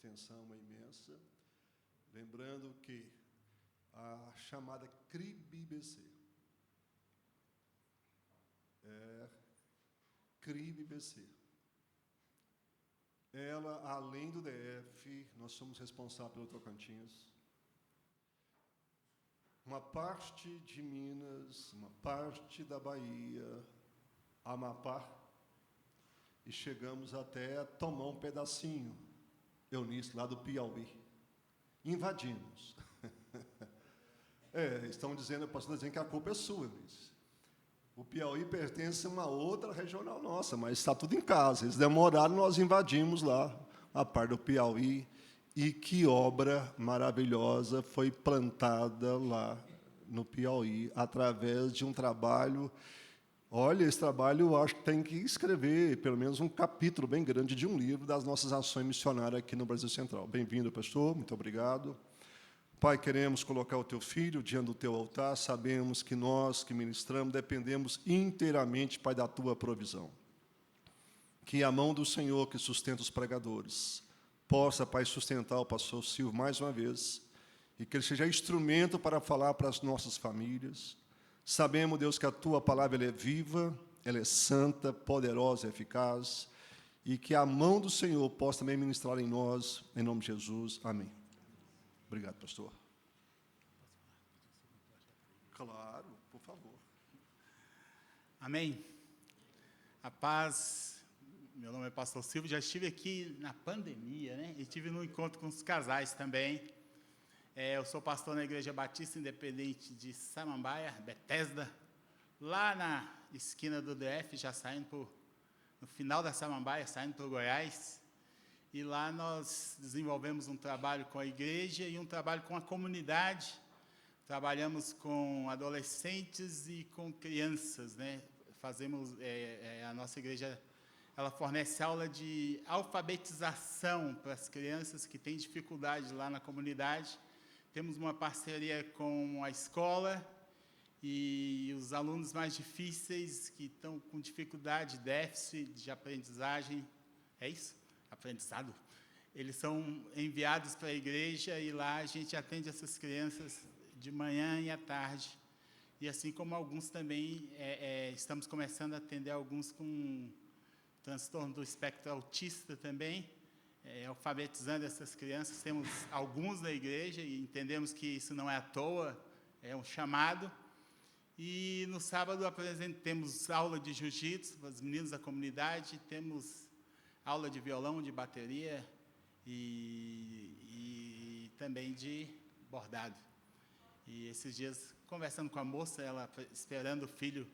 extensão é imensa. Lembrando que a chamada CRIB-IBC é CRIB-IBC. Ela, além do DF, nós somos responsáveis pelo Tocantins, uma parte de Minas, uma parte da Bahia, Amapá, e chegamos até tomar um pedacinho, Eunice, lá do Piauí. Invadimos. Estão dizendo, pastor, dizendo que a culpa é sua, Eunice. O Piauí pertence a uma outra regional nossa, mas está tudo em casa. Eles demoraram, nós invadimos lá a parte do Piauí. E que obra maravilhosa foi plantada lá no Piauí, através de um trabalho. Olha, esse trabalho eu acho que tem que escrever pelo menos um capítulo bem grande de um livro das nossas ações missionárias aqui no Brasil Central. Bem-vindo, pastor, muito obrigado. Pai, queremos colocar o teu filho diante do teu altar, sabemos que nós que ministramos dependemos inteiramente, Pai, da tua provisão. Que a mão do Senhor que sustenta os pregadores possa, Pai, sustentar o pastor Silvio mais uma vez, e que ele seja instrumento para falar para as nossas famílias. Sabemos, Deus, que a tua palavra ela é viva, ela é santa, poderosa, eficaz, e que a mão do Senhor possa também ministrar em nós, em nome de Jesus. Amém. Obrigado, pastor. Claro, por favor. Amém. A paz. Meu nome é pastor Silvio, já estive aqui na pandemia, né? E estive no encontro com os casais também. Eu sou pastor na Igreja Batista Independente de Samambaia, Bethesda, lá na esquina do DF, já saindo no final da Samambaia, saindo para o Goiás. E lá nós desenvolvemos um trabalho com a igreja e um trabalho com a comunidade. Trabalhamos com adolescentes e com crianças, né? Fazemos, a nossa igreja, ela fornece aula de alfabetização para as crianças que têm dificuldade lá na comunidade. Temos uma parceria com a escola e os alunos mais difíceis que estão com dificuldade, déficit de aprendizagem, é isso? Aprendizado? Eles são enviados para a igreja e lá a gente atende essas crianças de manhã e à tarde. E assim como alguns também, estamos começando a atender alguns com transtorno do espectro autista também, alfabetizando essas crianças. Temos alguns na igreja e entendemos que isso não é à toa, é um chamado. E no sábado temos aula de jiu-jitsu para os meninos da comunidade, temos aula de violão, de bateria e também de bordado. E esses dias, conversando com a moça, ela esperando o filho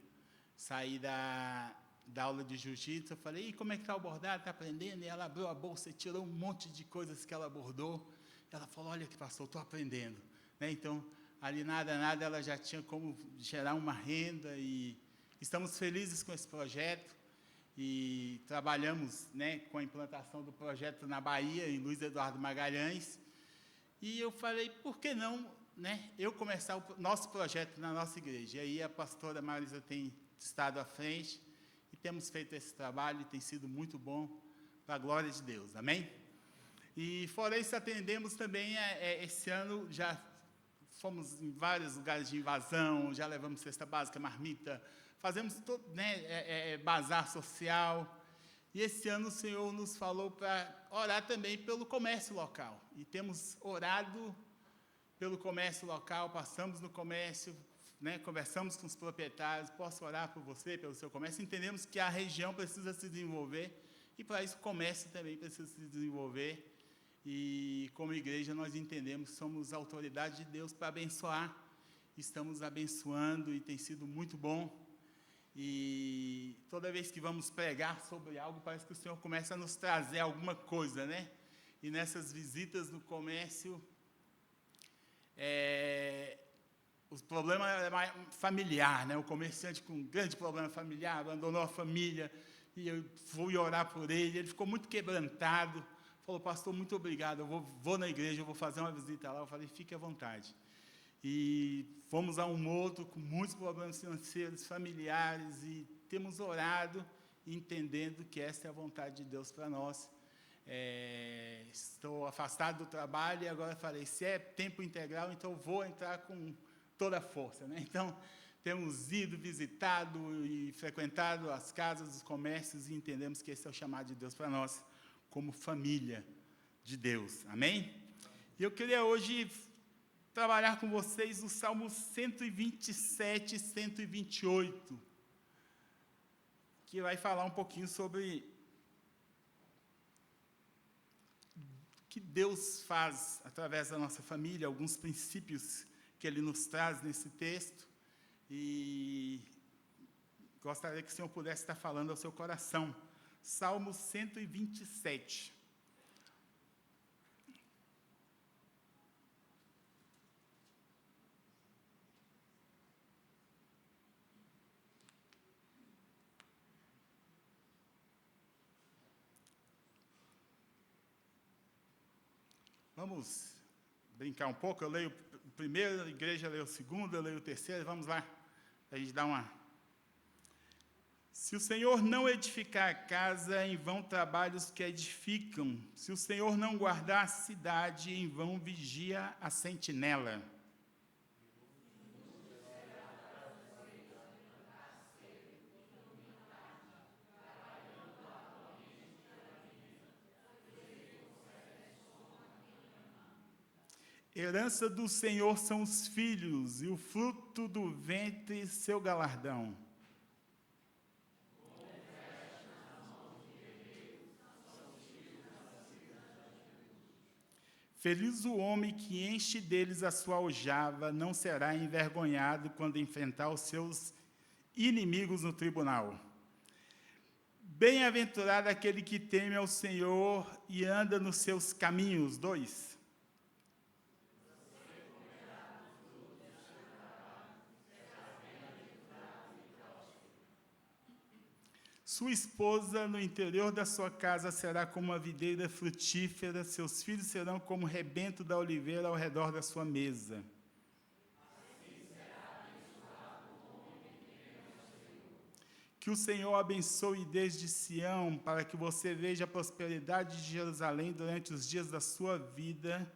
sair da aula de jiu-jitsu, eu falei, e como é que está o bordado, está aprendendo? E ela abriu a bolsa e tirou um monte de coisas que ela bordou. Ela falou, olha que pastor, estou aprendendo. Né? Então, ali nada, ela já tinha como gerar uma renda e estamos felizes com esse projeto e trabalhamos, né, com a implantação do projeto na Bahia, em Luiz Eduardo Magalhães. E eu falei, por que não, né, eu começar o nosso projeto na nossa igreja? E aí a pastora Marisa tem estado à frente, e temos feito esse trabalho, e tem sido muito bom, para a glória de Deus, amém? E fora isso, atendemos também, esse ano, já fomos em vários lugares de invasão, já levamos cesta básica, marmita, fazemos todo, né, bazar social, e esse ano o Senhor nos falou para orar também pelo comércio local, e temos orado pelo comércio local, passamos no comércio, né, conversamos com os proprietários, posso orar por você, pelo seu comércio, entendemos que a região precisa se desenvolver, e para isso o comércio também precisa se desenvolver, e como igreja nós entendemos que somos autoridade de Deus para abençoar, estamos abençoando e tem sido muito bom, e toda vez que vamos pregar sobre algo, parece que o Senhor começa a nos trazer alguma coisa, né? E nessas visitas no comércio, o problema é mais familiar, né? O comerciante com um grande problema familiar, abandonou a família, e eu fui orar por ele, ele ficou muito quebrantado, falou, pastor, muito obrigado, eu vou na igreja, eu vou fazer uma visita lá, eu falei, fique à vontade. E fomos a um outro com muitos problemas financeiros, familiares, e temos orado, entendendo que essa é a vontade de Deus para nós. Estou afastado do trabalho e agora falei, se é tempo integral, então vou entrar com toda a força, né? Então, temos ido, visitado e frequentado as casas, os comércios e entendemos que esse é o chamado de Deus para nós, como família de Deus. Amém? E eu queria hoje trabalhar com vocês os Salmos 127 e 128, que vai falar um pouquinho sobre o que Deus faz através da nossa família, alguns princípios que Ele nos traz nesse texto, e gostaria que o Senhor pudesse estar falando ao seu coração. Salmo 127. Vamos brincar um pouco, eu leio o primeiro, a igreja lê o segundo, eu leio o terceiro, vamos lá, a gente dá uma... Se o Senhor não edificar a casa, em vão trabalham os que edificam. Se o Senhor não guardar a cidade, em vão vigia a sentinela. Herança do Senhor são os filhos, e o fruto do ventre seu galardão. Feliz o homem que enche deles a sua aljava, não será envergonhado quando enfrentar os seus inimigos no tribunal. Bem-aventurado aquele que teme ao Senhor e anda nos seus caminhos. 2. Sua esposa no interior da sua casa será como uma videira frutífera, seus filhos serão como rebento da oliveira ao redor da sua mesa. Que o Senhor abençoe desde Sião, para que você veja a prosperidade de Jerusalém durante os dias da sua vida.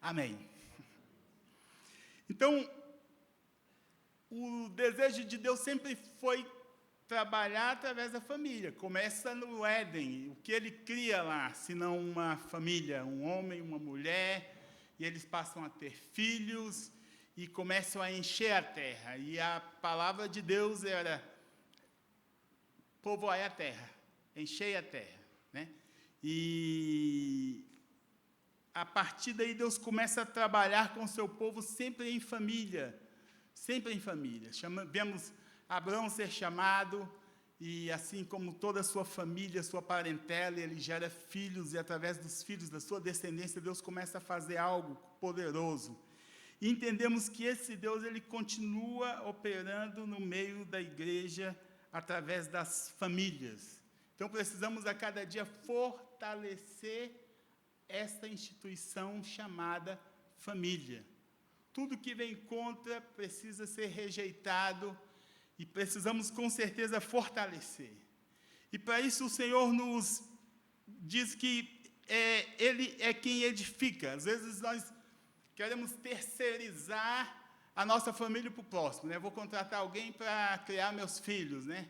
Amém. Então, o desejo de Deus sempre foi trabalhar através da família. Começa no Éden, o que Ele cria lá, se não uma família, um homem, uma mulher, e eles passam a ter filhos e começam a encher a terra. E a palavra de Deus era povoai a terra, enchei a terra, né? E a partir daí Deus começa a trabalhar com o seu povo sempre em família, sempre em família. Vemos Abraão ser chamado, e assim como toda a sua família, sua parentela, ele gera filhos, e através dos filhos, da sua descendência, Deus começa a fazer algo poderoso. E entendemos que esse Deus, ele continua operando no meio da igreja, através das famílias. Então, precisamos a cada dia fortalecer esta instituição chamada família. Tudo que vem contra precisa ser rejeitado e precisamos, com certeza, fortalecer. E, para isso, o Senhor nos diz que Ele é quem edifica. Às vezes, nós queremos terceirizar a nossa família para o próximo, né? Vou contratar alguém para criar meus filhos, né?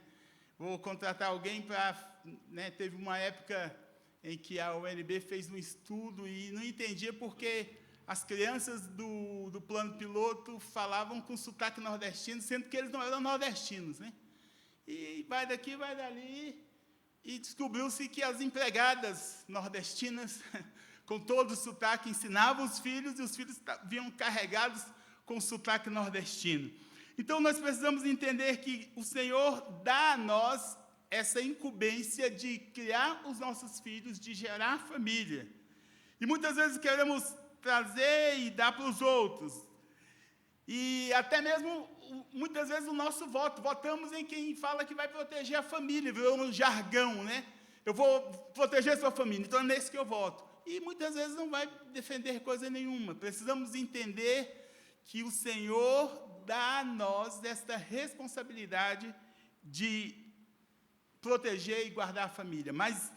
Vou contratar alguém para... né? Teve uma época em que a UNB fez um estudo e não entendia porque as crianças do plano piloto falavam com sotaque nordestino, sendo que eles não eram nordestinos, né? E vai daqui, vai dali, e descobriu-se que as empregadas nordestinas, com todo o sotaque, ensinavam os filhos, e os filhos vinham carregados com sotaque nordestino. Então, nós precisamos entender que o Senhor dá a nós essa incumbência de criar os nossos filhos, de gerar família. E muitas vezes queremos trazer e dar para os outros. E até mesmo, muitas vezes, o nosso voto. Votamos em quem fala que vai proteger a família, virou um jargão, né? Eu vou proteger a sua família, então é nesse que eu voto. E muitas vezes não vai defender coisa nenhuma. Precisamos entender que o Senhor dá a nós esta responsabilidade de proteger e guardar a família. Mas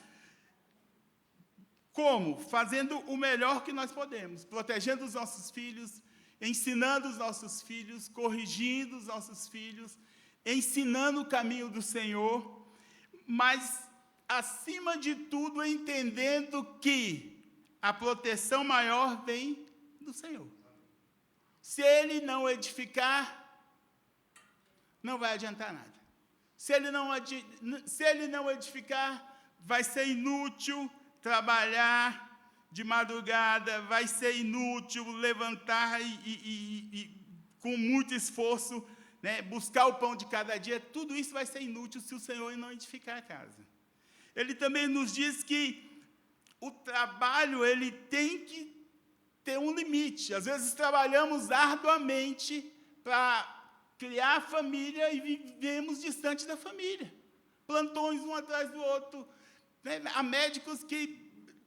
como? Fazendo o melhor que nós podemos, protegendo os nossos filhos, ensinando os nossos filhos, corrigindo os nossos filhos, ensinando o caminho do Senhor, mas, acima de tudo, entendendo que a proteção maior vem do Senhor. Se Ele não edificar, não vai adiantar nada. Se Ele não edificar, vai ser inútil trabalhar de madrugada, vai ser inútil levantar e com muito esforço, né, buscar o pão de cada dia. Tudo isso vai ser inútil se o Senhor não edificar a casa. Ele também nos diz que o trabalho ele tem que ter um limite. Às vezes trabalhamos arduamente para criar a família e vivemos distante da família. Plantões um atrás do outro. Né? Há médicos que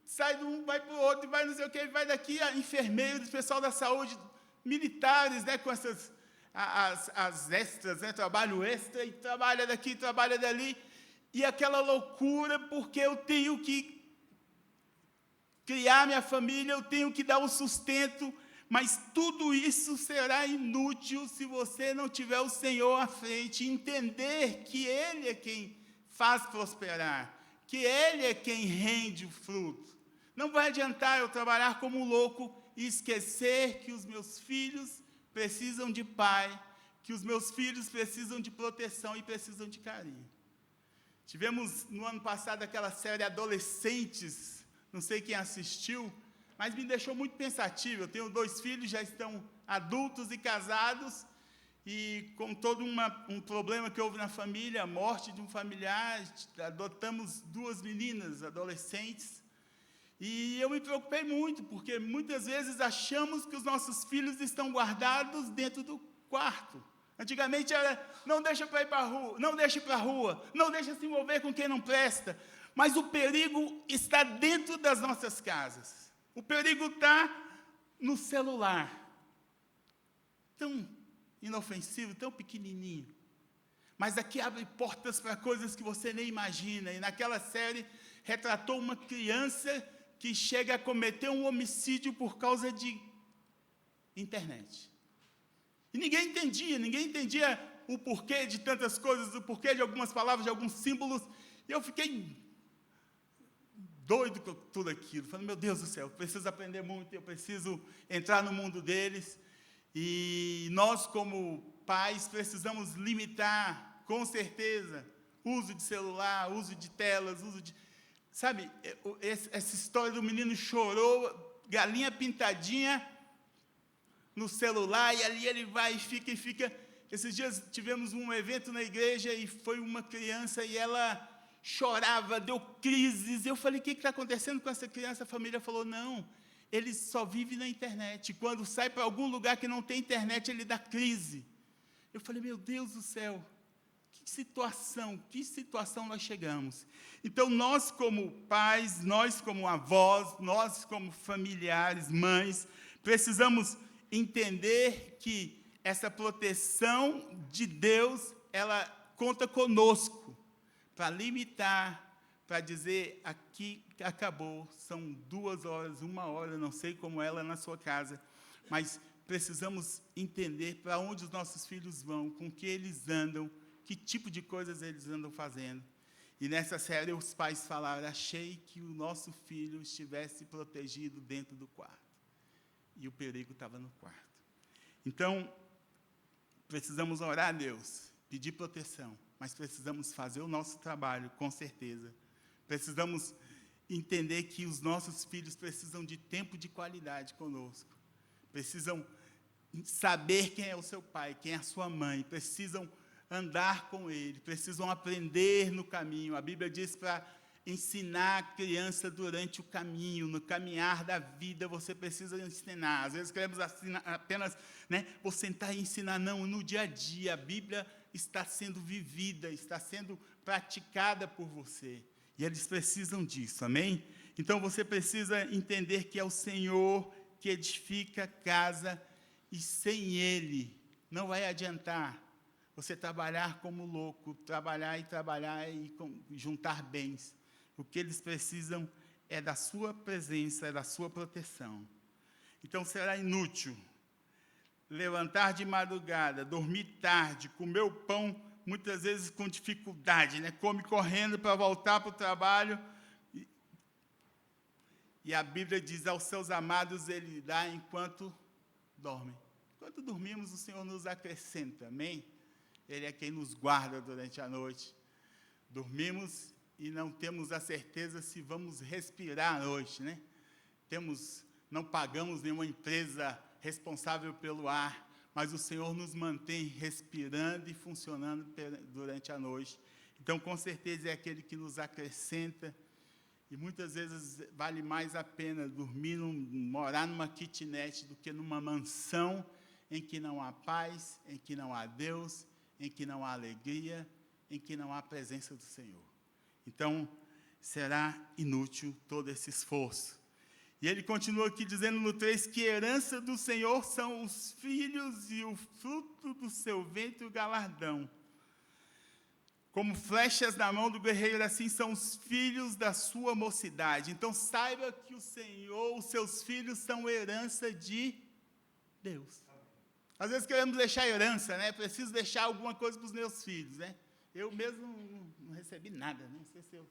saem de um, vai para o outro, e vai não sei o quê, vai daqui, enfermeiros, pessoal da saúde, militares, né, com essas as extras, né, trabalho extra, e trabalha daqui, trabalha dali, e aquela loucura, porque eu tenho que criar minha família, eu tenho que dar um sustento, mas tudo isso será inútil se você não tiver o Senhor à frente, entender que Ele é quem faz prosperar, que Ele é quem rende o fruto. Não vai adiantar eu trabalhar como um louco e esquecer que os meus filhos precisam de pai, que os meus filhos precisam de proteção e precisam de carinho. Tivemos, no ano passado, aquela série Adolescentes, não sei quem assistiu, mas me deixou muito pensativo. Eu tenho 2 filhos, já estão adultos e casados, e com todo um problema que houve na família, a morte de um familiar, adotamos 2 meninas adolescentes, e eu me preocupei muito, porque muitas vezes achamos que os nossos filhos estão guardados dentro do quarto. Antigamente era, não deixa para ir para a rua, não deixa para a rua, não deixa se envolver com quem não presta. Mas o perigo está dentro das nossas casas. O perigo está no celular. Tão inofensivo, tão pequenininho. Mas aqui abre portas para coisas que você nem imagina. E naquela série retratou uma criança que chega a cometer um homicídio por causa de internet. E ninguém entendia o porquê de tantas coisas, o porquê de algumas palavras, de alguns símbolos. E eu fiquei doido com tudo aquilo. Falei, meu Deus do céu, eu preciso aprender muito, eu preciso entrar no mundo deles. E nós, como pais, precisamos limitar, com certeza, uso de celular, uso de telas, uso de... Sabe, essa história do menino chorou, galinha pintadinha no celular, e ali ele vai e fica. Esses dias tivemos um evento na igreja e foi uma criança e ela chorava, deu crises. Eu falei, o que está acontecendo com essa criança? A família falou, não, ele só vive na internet. Quando sai para algum lugar que não tem internet, ele dá crise. Eu falei, meu Deus do céu, que situação nós chegamos. Então, nós como pais, nós como avós, nós como familiares, mães, precisamos entender que essa proteção de Deus, ela conta conosco para limitar, para dizer, aqui acabou, são 2 horas, 1 hora, não sei como ela na sua casa, mas precisamos entender para onde os nossos filhos vão, com que eles andam, que tipo de coisas eles andam fazendo. E nessa série os pais falaram, achei que o nosso filho estivesse protegido dentro do quarto. E o perigo estava no quarto. Então, precisamos orar a Deus, pedir proteção, mas precisamos fazer o nosso trabalho, com certeza. Precisamos entender que os nossos filhos precisam de tempo de qualidade conosco. Precisam saber quem é o seu pai, quem é a sua mãe. Precisam andar com ele, precisam aprender no caminho. A Bíblia diz para ensinar a criança durante o caminho, no caminhar da vida, você precisa ensinar. Às vezes queremos apenas, vou sentar e ensinar. Não, no dia a dia, a Bíblia está sendo vivida, está sendo praticada por você. E eles precisam disso, amém? Então, você precisa entender que é o Senhor que edifica a casa, e sem Ele não vai adiantar você trabalhar como louco, trabalhar e juntar bens. O que eles precisam é da sua presença, é da sua proteção. Então será inútil levantar de madrugada, dormir tarde, comer o pão, muitas vezes com dificuldade, né? Come correndo para voltar para o trabalho. E a Bíblia diz, aos seus amados Ele dá enquanto dormem. Enquanto dormimos, o Senhor nos acrescenta, amém? Ele é quem nos guarda durante a noite. Dormimos e não temos a certeza se vamos respirar à noite, né? Não pagamos nenhuma empresa responsável pelo ar, mas o Senhor nos mantém respirando e funcionando durante a noite. Então, com certeza, é aquele que nos acrescenta. E muitas vezes vale mais a pena morar numa kitnet do que numa mansão em que não há paz, em que não há Deus, em que não há alegria, em que não há presença do Senhor. Então, será inútil todo esse esforço. E ele continua aqui dizendo no 3 que herança do Senhor são os filhos e o fruto do seu ventre o galardão. Como flechas na mão do guerreiro, assim são os filhos da sua mocidade. Então, saiba que o Senhor, os seus filhos, são herança de Deus. Às vezes queremos deixar herança, né? Preciso deixar alguma coisa para os meus filhos, né? Eu mesmo não recebi nada, né? Não sei se o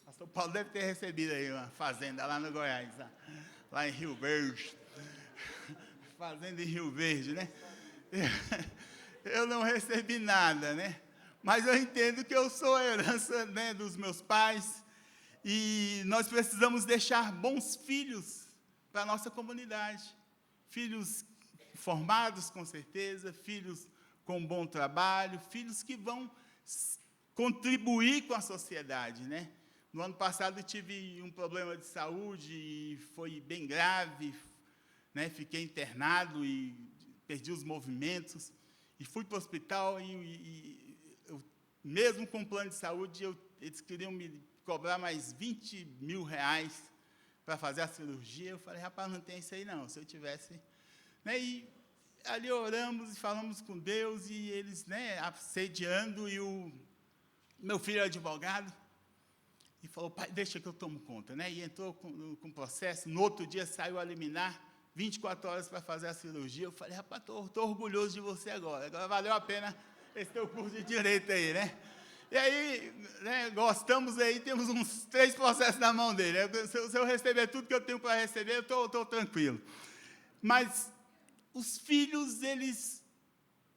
pastor Paulo deve ter recebido aí uma fazenda lá no Goiás, lá em Rio Verde. Fazenda em Rio Verde, né? Eu não recebi nada, né? Mas eu entendo que eu sou a herança, né, dos meus pais, e nós precisamos deixar bons filhos para a nossa comunidade. Filhos formados, com certeza, filhos com bom trabalho, filhos que vão contribuir com a sociedade, né? No ano passado eu tive um problema de saúde e foi bem grave, né? Fiquei internado e perdi os movimentos, e fui para o hospital eu, mesmo com plano de saúde, eles queriam me cobrar mais R$20 mil para fazer a cirurgia. Eu falei, rapaz, não tem isso aí não, se eu tivesse... Né, e ali oramos e falamos com Deus, e eles, né, assediando, e o meu filho é advogado, e falou, pai, deixa que eu tomo conta, né, e entrou com o processo. No outro dia saiu a liminar, 24 horas para fazer a cirurgia. Eu falei, rapaz, estou orgulhoso de você agora valeu a pena esse teu curso de Direito aí, né? E aí, né, gostamos aí, temos uns 3 processos na mão dele. Se eu receber tudo que eu tenho para receber, eu estou tranquilo. Mas os filhos, eles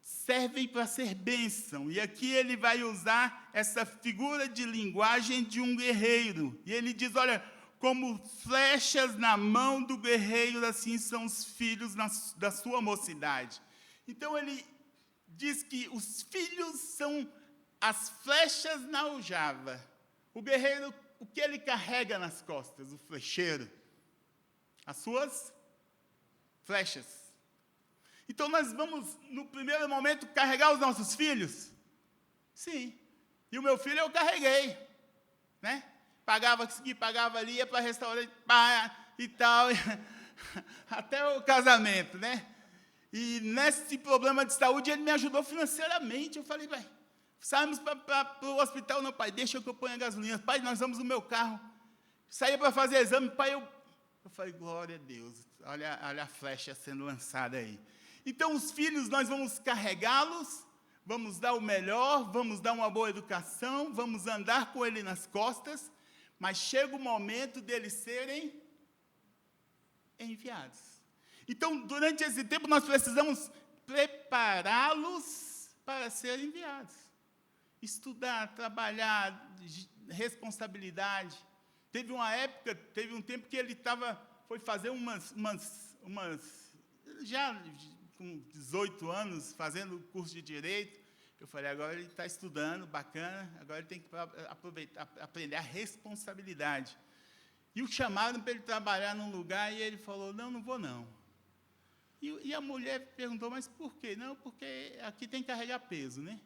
servem para ser bênção. E aqui ele vai usar essa figura de linguagem de um guerreiro. E ele diz, olha, como flechas na mão do guerreiro, assim são os filhos da sua mocidade. Então, ele diz que os filhos são as flechas na aljava. O guerreiro, o que ele carrega nas costas? O flecheiro. As suas flechas. Então, nós vamos, no primeiro momento, carregar os nossos filhos? Sim. E o meu filho eu carreguei, né? Pagava aqui, pagava ali, ia para restaurante, e tal, até o casamento, né? E nesse problema de saúde, ele me ajudou financeiramente. Eu falei, pai, saímos para o hospital. Não, pai, deixa que eu ponha a gasolina. Pai, nós vamos no meu carro. Saía para fazer exame. Pai, eu falei, glória a Deus. Olha a flecha sendo lançada aí. Então, os filhos, nós vamos carregá-los, vamos dar o melhor, vamos dar uma boa educação, vamos andar com ele nas costas, mas chega o momento deles serem enviados. Então, durante esse tempo, nós precisamos prepará-los para serem enviados. Estudar, trabalhar, responsabilidade. Teve um tempo que ele foi fazer já com 18 anos, fazendo curso de Direito. Eu falei, agora ele está estudando, bacana, agora ele tem que aprender a responsabilidade. E o chamaram para ele trabalhar num lugar, e ele falou, não vou não. E a mulher perguntou, mas por quê? Não, porque aqui tem que carregar peso, né?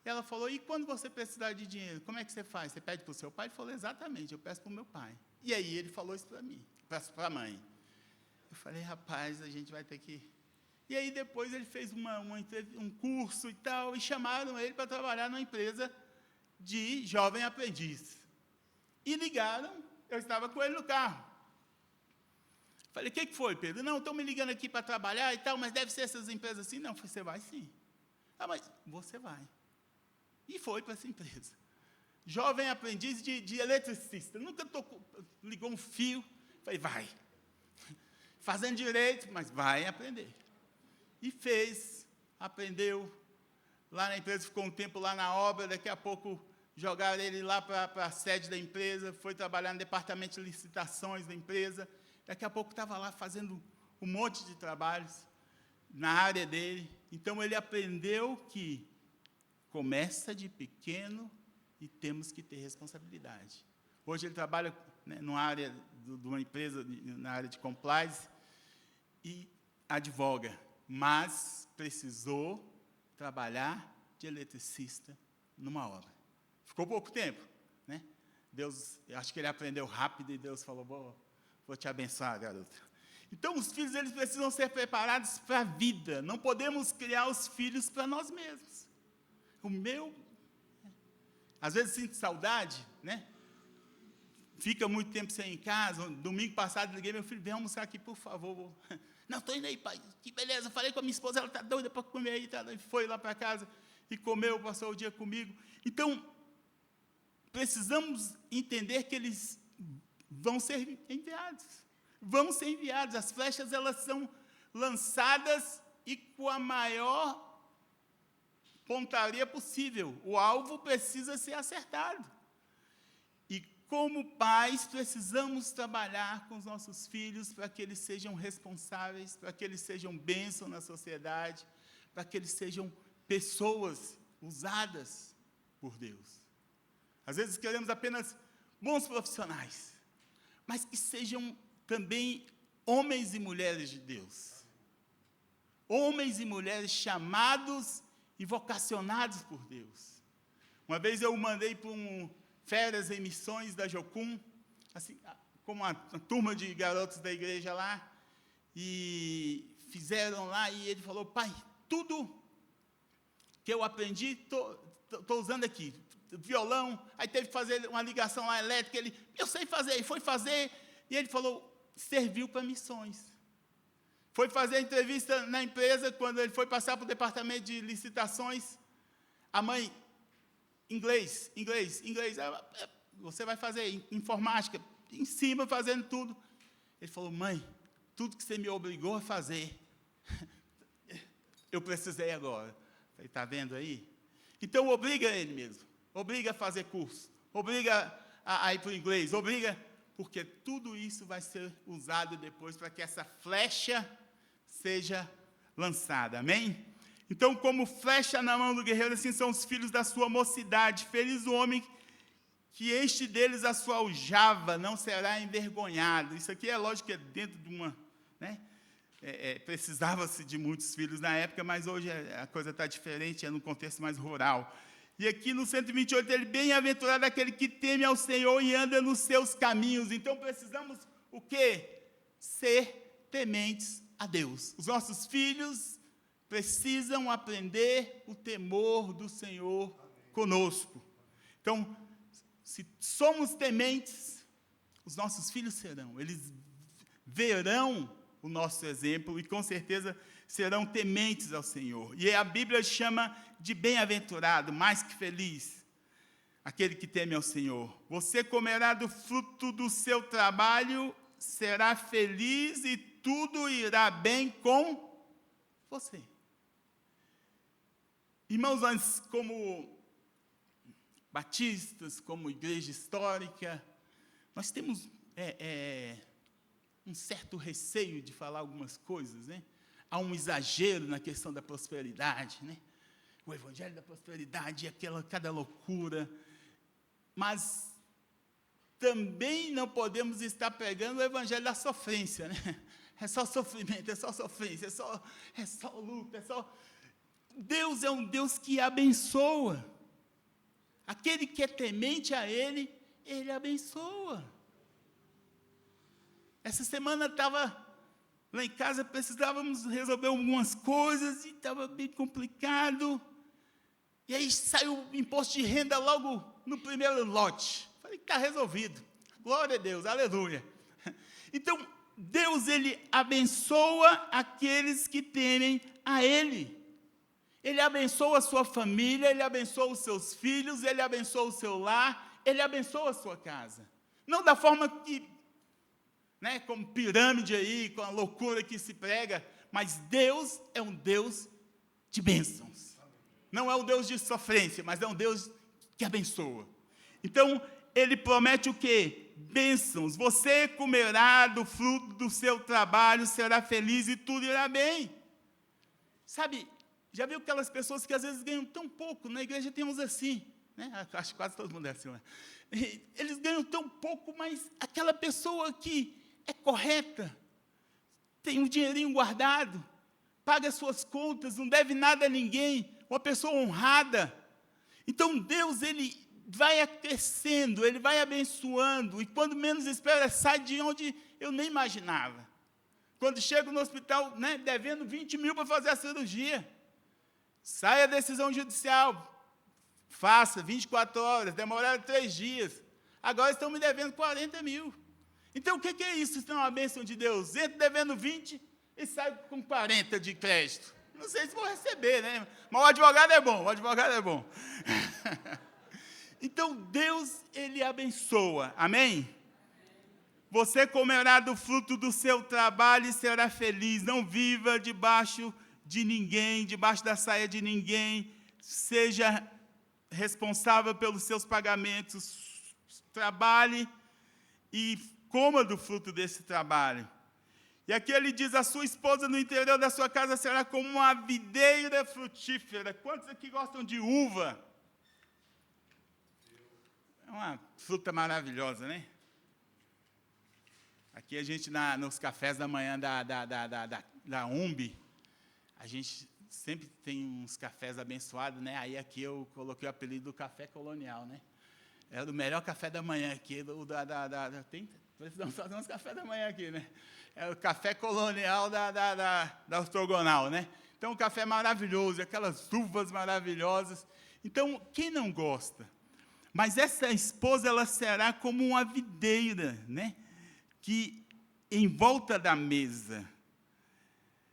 E ela falou, e quando você precisar de dinheiro, como é que você faz? Você pede para o seu pai? Ele falou, exatamente, eu peço para o meu pai. E aí ele falou isso para mim, para a mãe. Eu falei, rapaz, a gente vai ter que... E aí depois ele fez um curso e tal, e chamaram ele para trabalhar numa empresa de jovem aprendiz. E ligaram, eu estava com ele no carro. Falei, o que foi, Pedro? Não, estão me ligando aqui para trabalhar e tal, mas deve ser essas empresas assim. Não, você vai sim. Ah, mas você vai. E foi para essa empresa. Jovem aprendiz de eletricista. Nunca ligou um fio. Falei, vai. Fazendo direito, mas vai aprender. E fez, aprendeu. Lá na empresa, ficou um tempo lá na obra, daqui a pouco jogaram ele lá para a sede da empresa, foi trabalhar no departamento de licitações da empresa. Daqui a pouco estava lá fazendo um monte de trabalhos na área dele. Então, ele aprendeu que começa de pequeno e temos que ter responsabilidade. Hoje ele trabalha, né, numa área de uma empresa, na área de compliance, e advoga, mas precisou trabalhar de eletricista numa obra. Ficou pouco tempo, né? Deus, eu acho que ele aprendeu rápido e Deus falou, vou te abençoar, garoto. Então, os filhos, eles precisam ser preparados para a vida. Não podemos criar os filhos para nós mesmos. Às vezes sinto saudade, né? Fica muito tempo sem ir em casa. Domingo passado, liguei, meu filho, vem almoçar aqui, por favor. Não, estou indo aí, pai. Que beleza. Falei com a minha esposa, ela está doida para comer aí. Tá? Foi lá para casa e comeu, passou o dia comigo. Então, precisamos entender que eles vão ser enviados. Vão ser enviados. As flechas, elas são lançadas e com a maior pontaria possível. O alvo precisa ser acertado. E, como pais, precisamos trabalhar com os nossos filhos para que eles sejam responsáveis, para que eles sejam bênção na sociedade, para que eles sejam pessoas usadas por Deus. Às vezes queremos apenas bons profissionais, mas que sejam também homens e mulheres de Deus. Homens e mulheres chamados e vocacionados por Deus. Uma vez eu mandei para férias em missões da Jocum, assim, com uma turma de garotos da igreja lá, e fizeram lá, e ele falou, pai, tudo que eu aprendi, estou usando aqui, violão, aí teve que fazer uma ligação lá elétrica, eu sei fazer, e foi fazer, e ele falou, serviu para missões. Foi fazer a entrevista na empresa, quando ele foi passar para o departamento de licitações, a mãe, inglês, você vai fazer informática, em cima, fazendo tudo. Ele falou, mãe, tudo que você me obrigou a fazer, eu precisei agora. Falei, está vendo aí? Então, obriga ele mesmo, obriga a fazer curso, obriga a ir para o inglês, obriga, porque tudo isso vai ser usado depois para que essa flecha seja lançada, amém? Então, como flecha na mão do guerreiro, assim são os filhos da sua mocidade. Feliz o homem que enche deles a sua aljava, não será envergonhado. Isso aqui é lógico que é dentro de uma, né? Precisava-se de muitos filhos na época, mas hoje a coisa está diferente, é num contexto mais rural. E aqui no 128, ele, bem-aventurado aquele que teme ao Senhor e anda nos seus caminhos. Então, precisamos o quê? Ser tementes a Deus. Os nossos filhos precisam aprender o temor do Senhor conosco. Então, se somos tementes, os nossos filhos serão. Eles verão o nosso exemplo e, com certeza, serão tementes ao Senhor. E a Bíblia chama de bem-aventurado, mais que feliz, aquele que teme ao Senhor. Você comerá do fruto do seu trabalho, será feliz e tudo irá bem com você. Irmãos, nós, como batistas, como igreja histórica, nós temos um certo receio de falar algumas coisas, né? Há um exagero na questão da prosperidade, né? O evangelho da prosperidade é cada loucura, mas também não podemos estar pregando o evangelho da sofrência, né? É só sofrimento, é só sofrência, é só luta, é só... Deus é um Deus que abençoa. Aquele que é temente a Ele, Ele abençoa. Essa semana estava Lá em casa precisávamos resolver algumas coisas e estava bem complicado. E aí saiu o imposto de renda logo no primeiro lote. Falei, está resolvido. Glória a Deus, aleluia. Então, Deus, Ele abençoa aqueles que temem a Ele. Ele abençoa a sua família, Ele abençoa os seus filhos, Ele abençoa o seu lar, Ele abençoa a sua casa. Não da forma que, como pirâmide aí, com a loucura que se prega, mas Deus é um Deus de bênçãos. Não é um Deus de sofrência, mas é um Deus que abençoa. Então, Ele promete o quê? Bênçãos. Você comerá do fruto do seu trabalho, será feliz e tudo irá bem. Sabe, já viu aquelas pessoas que às vezes ganham tão pouco? Na igreja temos assim, acho que quase todo mundo é assim. Eles ganham tão pouco, mas aquela pessoa que é correta, tem um dinheirinho guardado, paga as suas contas, não deve nada a ninguém, uma pessoa honrada. Então, Deus, Ele vai acrescendo, Ele vai abençoando, e quando menos espera, sai de onde eu nem imaginava. Quando chego no hospital, devendo 20 mil para fazer a cirurgia, sai a decisão judicial, faça 24 horas, demoraram 3 dias, agora estão me devendo 40 mil. Então, o que é isso? Isso é uma bênção de Deus. Entro devendo 20 e saio com 40 de crédito. Não sei se vou receber, mas o advogado é bom, Então, Deus, Ele abençoa, amém? Você comerá do fruto do seu trabalho e será feliz. Não viva debaixo de ninguém, debaixo da saia de ninguém. Seja responsável pelos seus pagamentos. Trabalhe e coma do fruto desse trabalho. E aqui ele diz, a sua esposa no interior da sua casa será como uma videira frutífera. Quantos aqui gostam de uva? É uma fruta maravilhosa, Aqui a gente, nos cafés da manhã da UMB, a gente sempre tem uns cafés abençoados, Aí aqui eu coloquei o apelido do café colonial, É o melhor café da manhã aqui, precisamos fazer uns cafés da manhã aqui, É o café colonial da ortogonal, Então, um café maravilhoso, aquelas uvas maravilhosas. Então, quem não gosta? Mas essa esposa, ela será como uma videira, que em volta da mesa,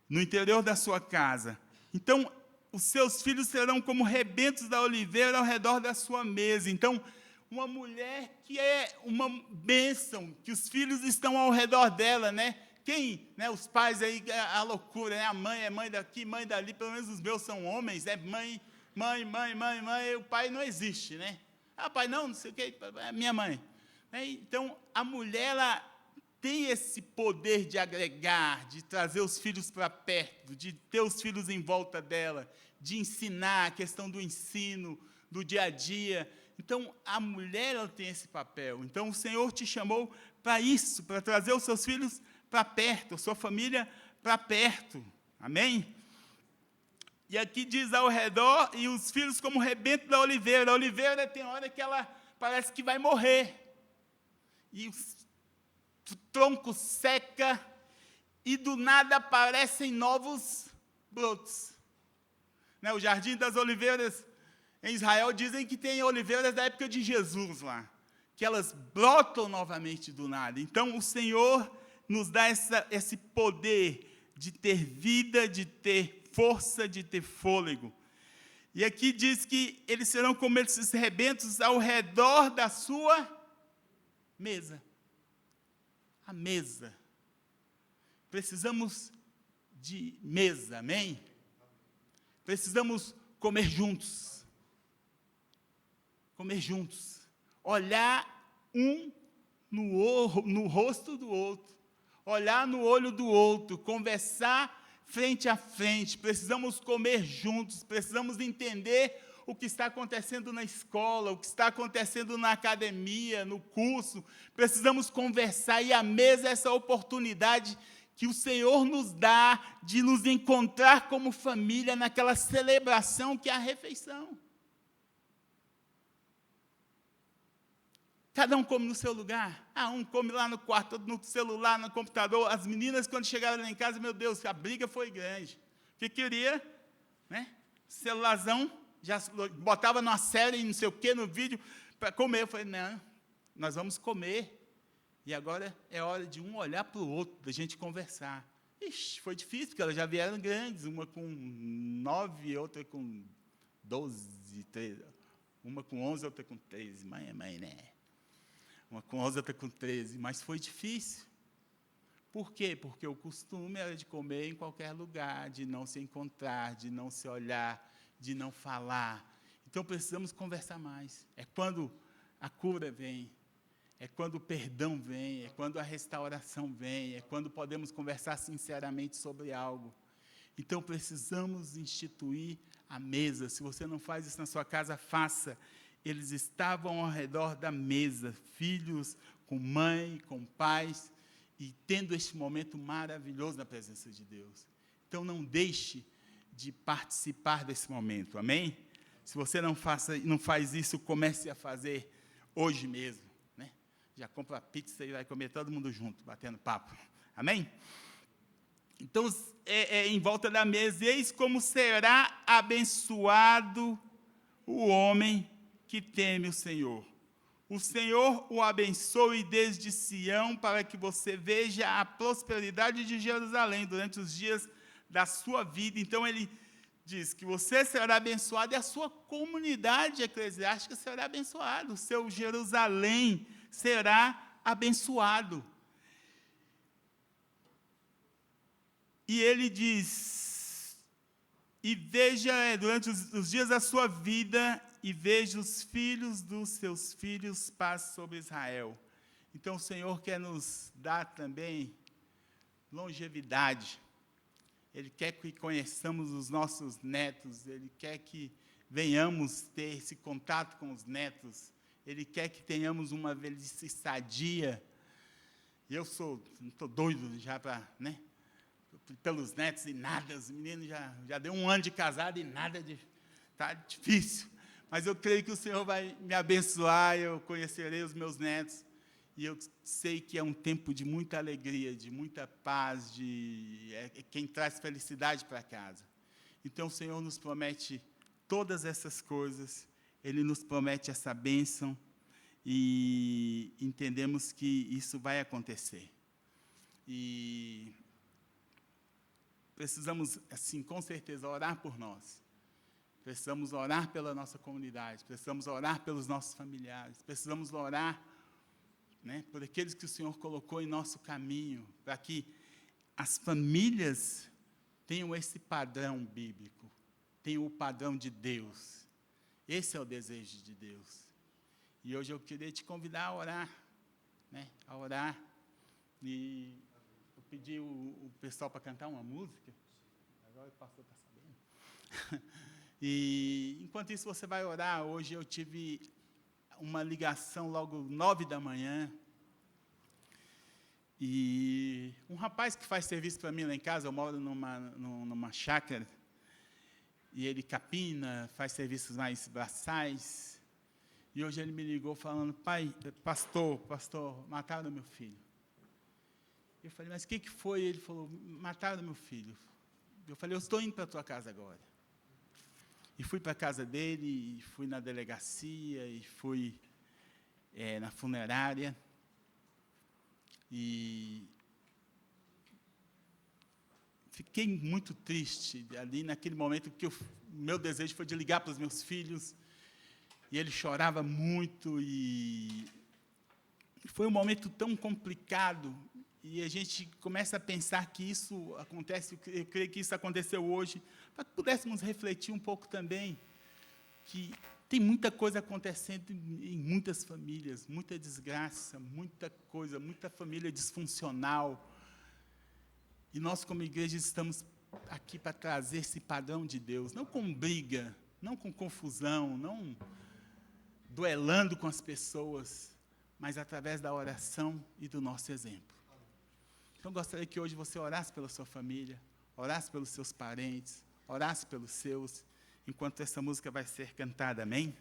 no interior da sua casa. Então, os seus filhos serão como rebentos da oliveira ao redor da sua mesa. Então, uma mulher que é uma bênção, que os filhos estão ao redor dela, Quem, os pais aí, a loucura, A mãe é mãe daqui, mãe dali, pelo menos os meus são homens, mãe, o pai não existe, pai não sei o que, é minha mãe. Então, a mulher, ela tem esse poder de agregar, de trazer os filhos para perto, de ter os filhos em volta dela, de ensinar a questão do ensino, do dia a dia. Então, a mulher, ela tem esse papel. Então, o Senhor te chamou para isso, para trazer os seus filhos para perto, a sua família para perto. Amém? E aqui diz ao redor, e os filhos como rebento da oliveira. A oliveira tem hora que ela parece que vai morrer. E o tronco seca, e do nada aparecem novos brotos. O Jardim das Oliveiras, em Israel, dizem que tem oliveiras da época de Jesus lá, que elas brotam novamente do nada. Então, o Senhor nos dá esse poder de ter vida, de ter força, de ter fôlego. E aqui diz que eles serão como esses rebentos ao redor da sua mesa. A mesa. Precisamos de mesa, amém? Precisamos comer juntos. Comer juntos. Olhar um no rosto do outro. Olhar no olho do outro. Conversar frente a frente. Precisamos comer juntos. Precisamos entender o que está acontecendo na escola, o que está acontecendo na academia, no curso. Precisamos conversar, e a mesa é essa oportunidade que o Senhor nos dá de nos encontrar como família naquela celebração que é a refeição. Cada um come no seu lugar. Um come lá no quarto, outro no celular, no computador. As meninas, quando chegaram lá em casa, meu Deus, a briga foi grande. Porque queria, né? Celularzão, já botava numa série, não sei o quê, no vídeo, para comer. Eu falei, não, nós vamos comer. E agora é hora de um olhar para o outro, da gente conversar. Ixi, foi difícil, porque elas já vieram grandes, uma com 9, outra com 12, 13. Uma com 11, outra com 13. Mãe, né? Uma com 11, outra com 13. Mas foi difícil. Por quê? Porque o costume era de comer em qualquer lugar, de não se encontrar, de não se olhar, de não falar. Então, precisamos conversar mais. É quando a cura vem, é quando o perdão vem, é quando a restauração vem, é quando podemos conversar sinceramente sobre algo. Então, precisamos instituir a mesa. Se você não faz isso na sua casa, faça. Eles estavam ao redor da mesa, filhos com mãe, com pais, e tendo este momento maravilhoso na presença de Deus. Então, não deixe de participar desse momento, amém? Se você não faz isso, comece a fazer hoje mesmo, né? Já compra a pizza e vai comer todo mundo junto, batendo papo, amém? Então, em volta da mesa, eis como será abençoado o homem que teme o Senhor. O Senhor o abençoe desde Sião, para que você veja a prosperidade de Jerusalém durante os dias da sua vida. Então, ele diz que você será abençoado e a sua comunidade eclesiástica será abençoada. O seu Jerusalém será abençoado. E ele diz, e veja durante os dias da sua vida, e veja os filhos dos seus filhos, paz sobre Israel. Então, o Senhor quer nos dar também longevidade. Ele quer que conheçamos os nossos netos, Ele quer que venhamos ter esse contato com os netos, Ele quer que tenhamos uma velhice sadia. E eu estou doido já para, né, pelos netos e nada, os meninos já deu 1 ano de casado e nada, está difícil. Mas eu creio que o Senhor vai me abençoar, eu conhecerei os meus netos, e eu sei que é um tempo de muita alegria, de muita paz, quem traz felicidade para casa. Então, o Senhor nos promete todas essas coisas, Ele nos promete essa bênção, e entendemos que isso vai acontecer. E precisamos, assim, com certeza, orar por nós. Precisamos orar pela nossa comunidade, precisamos orar pelos nossos familiares, precisamos orar, né, por aqueles que o Senhor colocou em nosso caminho, para que as famílias tenham esse padrão bíblico, tenham o padrão de Deus. Esse é o desejo de Deus. E hoje eu queria te convidar a orar, né, a orar. E eu pedi o pessoal para cantar uma música, agora o pastor está sabendo. E, enquanto isso, você vai orar. Hoje eu tive uma ligação logo 9 da manhã, e um rapaz que faz serviço para mim lá em casa, eu moro numa chácara, e ele capina, faz serviços mais braçais, e hoje ele me ligou falando, pastor, mataram meu filho. Eu falei, mas o que foi? Ele falou, mataram meu filho. Eu falei, eu estou indo para a tua casa agora. E fui para a casa dele, e fui na delegacia, e fui na funerária. E fiquei muito triste ali naquele momento, porque o meu desejo foi de ligar para os meus filhos, e ele chorava muito, e foi um momento tão complicado, e a gente começa a pensar que isso acontece, eu creio que isso aconteceu hoje, para que pudéssemos refletir um pouco também, que tem muita coisa acontecendo em muitas famílias, muita desgraça, muita coisa, muita família disfuncional, e nós, como igreja, estamos aqui para trazer esse padrão de Deus, não com briga, não com confusão, não duelando com as pessoas, mas através da oração e do nosso exemplo. Então, gostaria que hoje você orasse pela sua família, orasse pelos seus parentes, orasse pelos seus, enquanto essa música vai ser cantada, amém?